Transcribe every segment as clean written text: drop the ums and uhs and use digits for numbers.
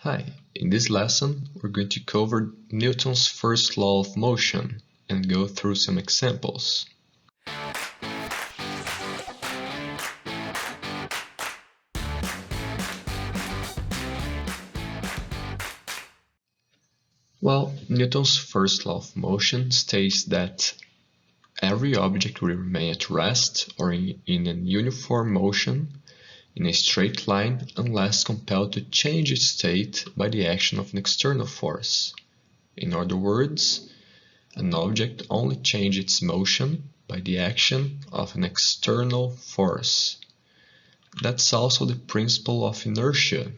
Hi, in this lesson we're going to cover Newton's first law of motion and go through some examples. Well, Newton's first law of motion states that every object will remain at rest or in an uniform motion in a straight line unless compelled to change its state by the action of an external force. In other words, an object only changes its motion by the action of an external force. That's also the principle of inertia.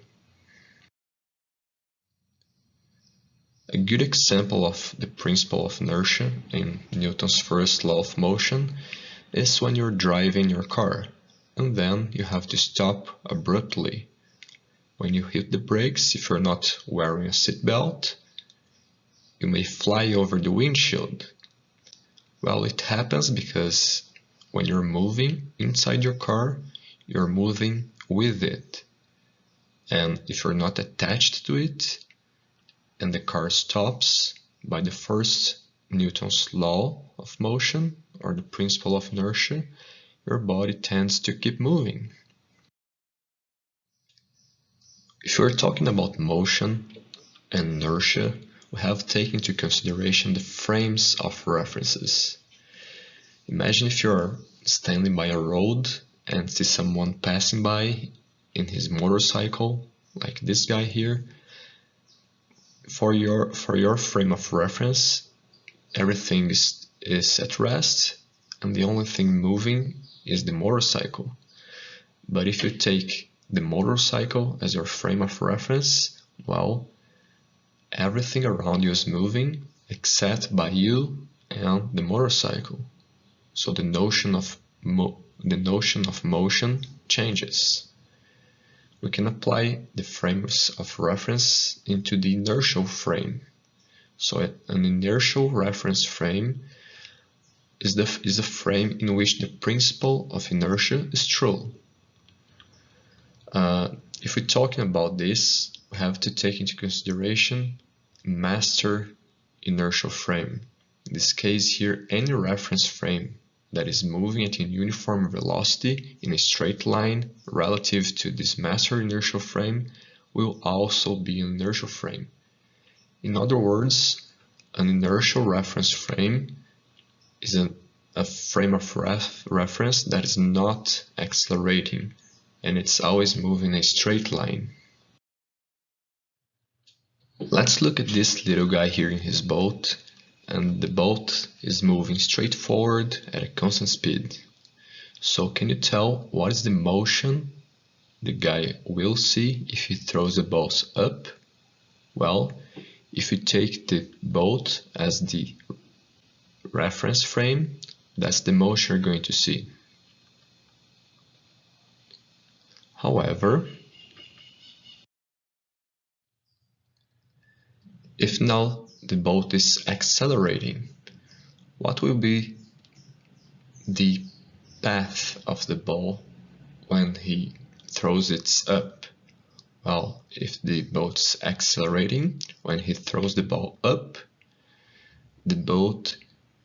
A good example of the principle of inertia in Newton's first law of motion is when you're driving your car and then you have to stop abruptly. When you hit the brakes, if you're not wearing a seatbelt, you may fly over the windshield. Well, it happens because when you're moving inside your car, you're moving with it. And if you're not attached to it, and the car stops by the first Newton's law of motion, or the principle of inertia, your body tends to keep moving. If we're talking about motion and inertia, we have taken into consideration the frames of references. Imagine if you're standing by a road and see someone passing by in his motorcycle, like this guy here. For your frame of reference, everything is at rest and the only thing moving is the motorcycle. But if you take the motorcycle as your frame of reference, well, everything around you is moving except by you and the motorcycle. So the notion of motion changes. We can apply the frames of reference into the inertial frame. So an inertial reference frame is a frame in which the principle of inertia is true. If we're talking about this, we have to take into consideration master inertial frame. In this case here, any reference frame that is moving at a uniform velocity in a straight line relative to this master inertial frame will also be an inertial frame. In other words, an inertial reference frame is a frame of reference that is not accelerating, and it's always moving in a straight line. Let's look at this little guy here in his boat, and the boat is moving straight forward at a constant speed. So can you tell what is the motion the guy will see if he throws the balls up? Well, if you take the boat as the reference frame, that's the motion you're going to see. However, if now the boat is accelerating, what will be the path of the ball when he throws it up? Well, if the boat's accelerating, when he throws the ball up, the boat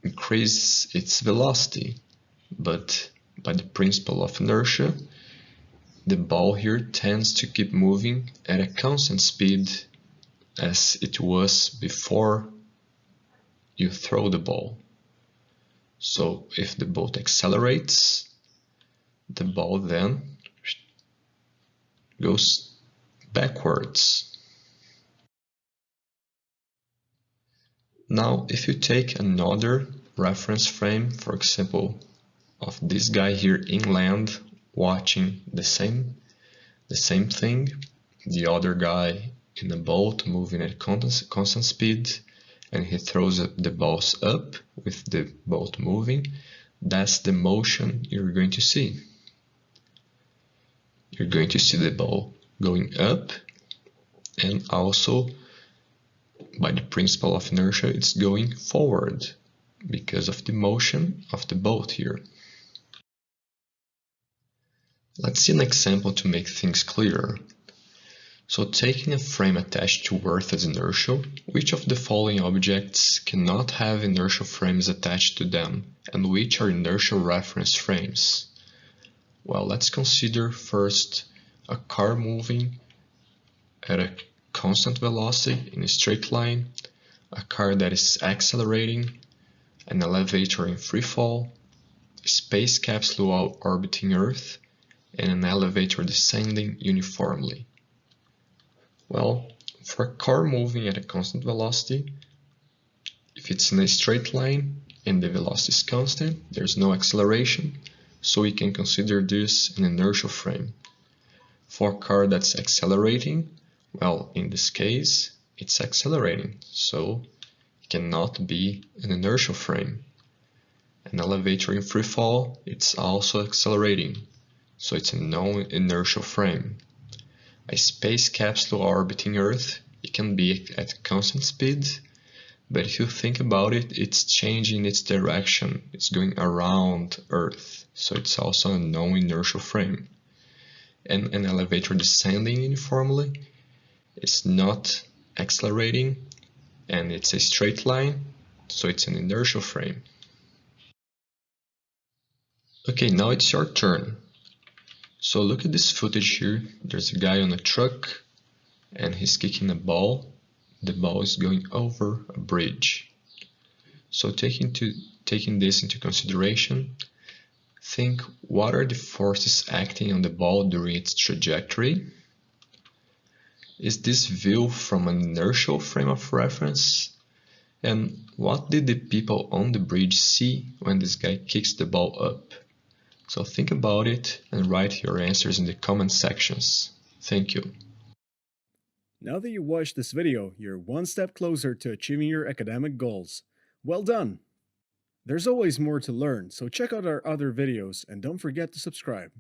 increases its velocity, but by the principle of inertia, the ball here tends to keep moving at a constant speed as it was before you throw the ball. So if the boat accelerates, the ball then goes backwards. Now, if you take another reference frame, for example, of this guy here inland watching the same thing, the other guy in a boat moving at constant speed, and he throws the balls up with the boat moving, that's the motion you're going to see. You're going to see the ball going up, and also by the principle of inertia it's going forward because of the motion of the boat here. Let's see an example to make things clearer. So taking a frame attached to Earth as inertial, which of the following objects cannot have inertial frames attached to them, and which are inertial reference frames? Well, let's consider first a car moving at a constant velocity in a straight line, a car that is accelerating, an elevator in free fall, a space capsule orbiting Earth, and an elevator descending uniformly. Well, for a car moving at a constant velocity, if it's in a straight line and the velocity is constant, there's no acceleration, so we can consider this an inertial frame. For a car that's accelerating, well, in this case, it's accelerating, so it cannot be an inertial frame. An elevator in free fall, it's also accelerating, so it's a non-inertial frame. A space capsule orbiting Earth, it can be at constant speed, but if you think about it, it's changing its direction. It's going around Earth, so it's also a non-inertial frame. And an elevator descending uniformly, it's not accelerating, and it's a straight line, so it's an inertial frame. Okay, now it's your turn. So look at this footage here. There's a guy on a truck and he's kicking a ball. The ball is going over a bridge. So taking this into consideration, think what are the forces acting on the ball during its trajectory? Is this view from an inertial frame of reference? And what did the people on the bridge see when this guy kicks the ball up? So think about it and write your answers in the comment sections. Thank you. Now that you watched this video, you're one step closer to achieving your academic goals. Well done! There's always more to learn, so check out our other videos and don't forget to subscribe.